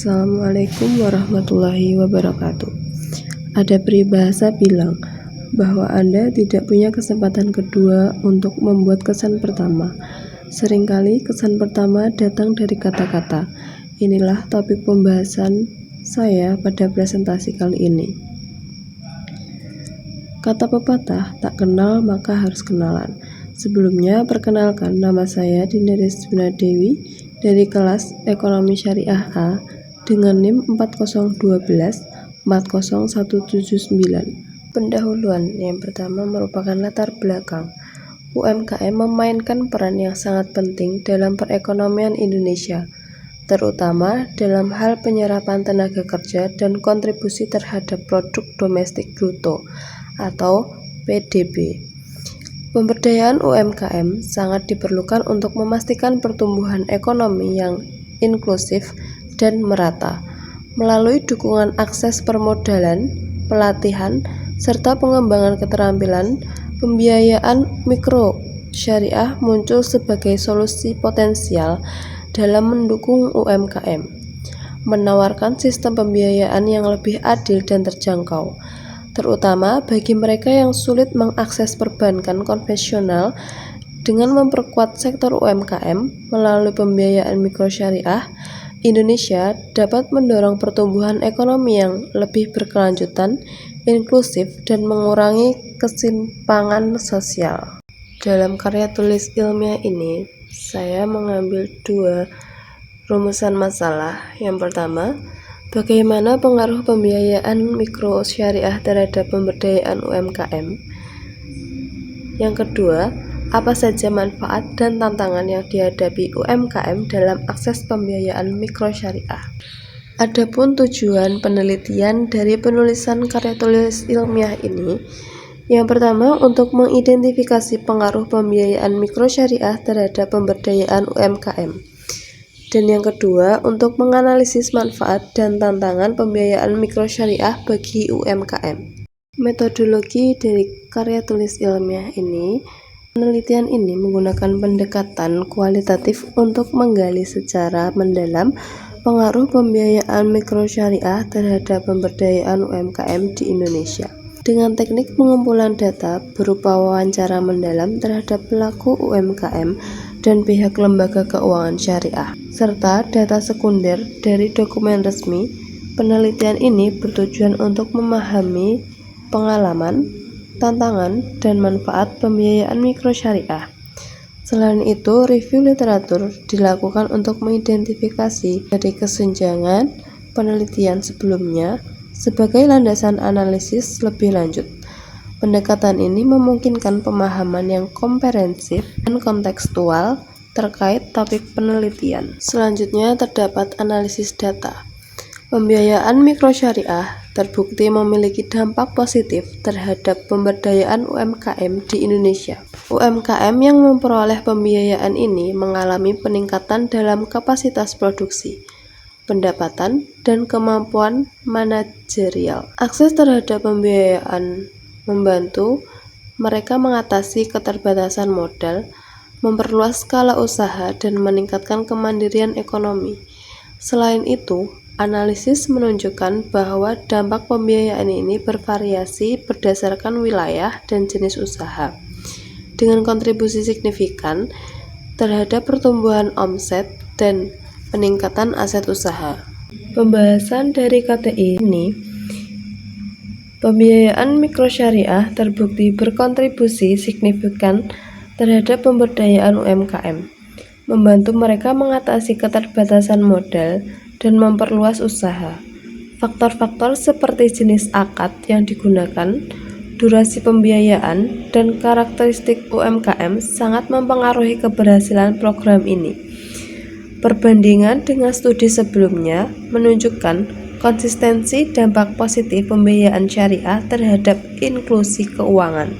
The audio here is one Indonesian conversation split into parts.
Assalamualaikum warahmatullahi wabarakatuh. Ada peribahasa bilang bahwa Anda tidak punya kesempatan kedua untuk membuat kesan pertama. Seringkali kesan pertama datang dari kata-kata. Inilah topik pembahasan saya pada presentasi kali ini. Kata pepatah, tak kenal maka harus kenalan. Sebelumnya, perkenalkan, nama saya Dinda Restina Dewi dari kelas Ekonomi Syariah A dengan NIM 401240179. Pendahuluan yang pertama merupakan latar belakang. UMKM memainkan peran yang sangat penting dalam perekonomian Indonesia, terutama dalam hal penyerapan tenaga kerja dan kontribusi terhadap produk domestik bruto atau PDB. Pemberdayaan UMKM sangat diperlukan untuk memastikan pertumbuhan ekonomi yang inklusif dan merata, melalui dukungan akses permodalan, pelatihan, serta pengembangan keterampilan. Pembiayaan mikro syariah muncul sebagai solusi potensial dalam mendukung UMKM, menawarkan sistem pembiayaan yang lebih adil dan terjangkau, terutama bagi mereka yang sulit mengakses perbankan konvensional. Dengan memperkuat sektor UMKM melalui pembiayaan mikrosyariah, Indonesia dapat mendorong pertumbuhan ekonomi yang lebih berkelanjutan, inklusif, dan mengurangi ketimpangan sosial. Dalam karya tulis ilmiah ini, saya mengambil dua rumusan masalah. Yang pertama, bagaimana pengaruh pembiayaan mikro syariah terhadap pemberdayaan UMKM? Yang kedua, apa saja manfaat dan tantangan yang dihadapi UMKM dalam akses pembiayaan mikro syariah? Adapun tujuan penelitian dari penulisan karya tulis ilmiah ini, yang pertama untuk mengidentifikasi pengaruh pembiayaan mikro syariah terhadap pemberdayaan UMKM. Dan yang kedua, untuk menganalisis manfaat dan tantangan pembiayaan mikro syariah bagi UMKM. Metodologi dari karya tulis ilmiah ini, penelitian ini menggunakan pendekatan kualitatif untuk menggali secara mendalam pengaruh pembiayaan mikro syariah terhadap pemberdayaan UMKM di Indonesia. Dengan teknik pengumpulan data berupa wawancara mendalam terhadap pelaku UMKM dan pihak lembaga keuangan syariah, serta data sekunder dari dokumen resmi, penelitian ini bertujuan untuk memahami pengalaman, tantangan, dan manfaat pembiayaan mikro syariah. Selain itu, review literatur dilakukan untuk mengidentifikasi dari kesenjangan penelitian sebelumnya sebagai landasan analisis lebih lanjut. Pendekatan ini memungkinkan pemahaman yang komprehensif dan kontekstual terkait topik penelitian. Selanjutnya terdapat analisis data. Pembiayaan mikro syariah terbukti memiliki dampak positif terhadap pemberdayaan UMKM di Indonesia. UMKM yang memperoleh pembiayaan ini mengalami peningkatan dalam kapasitas produksi, pendapatan, dan kemampuan manajerial. Akses terhadap pembiayaan membantu mereka mengatasi keterbatasan modal, memperluas skala usaha, dan meningkatkan kemandirian ekonomi. Selain itu, analisis menunjukkan bahwa dampak pembiayaan ini bervariasi berdasarkan wilayah dan jenis usaha, dengan kontribusi signifikan terhadap pertumbuhan omset dan peningkatan aset usaha. Pembahasan dari KTI ini, pembiayaan mikro syariah terbukti berkontribusi signifikan terhadap pemberdayaan UMKM, membantu mereka mengatasi keterbatasan modal dan memperluas usaha. Faktor-faktor seperti jenis akad yang digunakan, durasi pembiayaan, dan karakteristik UMKM sangat mempengaruhi keberhasilan program ini. Perbandingan dengan studi sebelumnya menunjukkan konsistensi dampak positif pembiayaan syariah terhadap inklusi keuangan.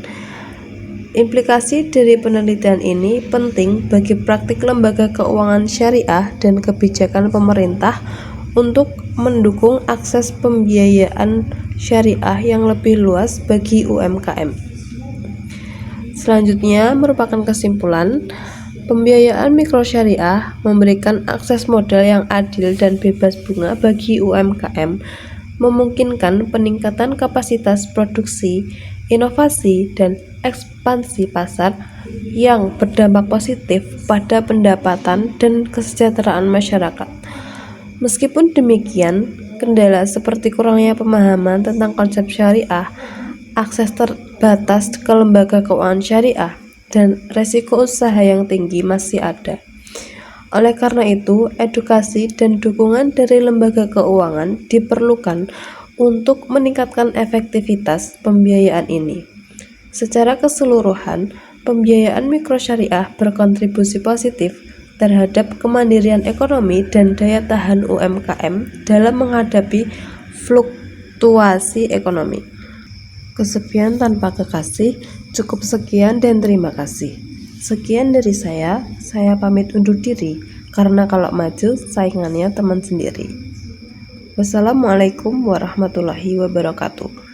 Implikasi dari penelitian ini penting bagi praktik lembaga keuangan syariah dan kebijakan pemerintah untuk mendukung akses pembiayaan syariah yang lebih luas bagi UMKM. Selanjutnya merupakan kesimpulan, Pembiayaan mikrosyariah memberikan akses modal yang adil dan bebas bunga bagi UMKM, memungkinkan peningkatan kapasitas produksi, inovasi, dan ekspansi pasar yang berdampak positif pada pendapatan dan kesejahteraan masyarakat. Meskipun demikian, kendala seperti kurangnya pemahaman tentang konsep syariah, akses terbatas ke lembaga keuangan syariah, dan resiko usaha yang tinggi masih ada. Oleh karena itu, edukasi dan dukungan dari lembaga keuangan diperlukan untuk meningkatkan efektivitas pembiayaan ini. Secara keseluruhan, pembiayaan mikrosyariah berkontribusi positif terhadap kemandirian ekonomi dan daya tahan UMKM dalam menghadapi fluktuasi ekonomi. Kesepian tanpa kekasih, cukup sekian dan terima kasih. Sekian dari saya pamit undur diri, karena kalau maju saingannya teman sendiri. Wassalamualaikum warahmatullahi wabarakatuh.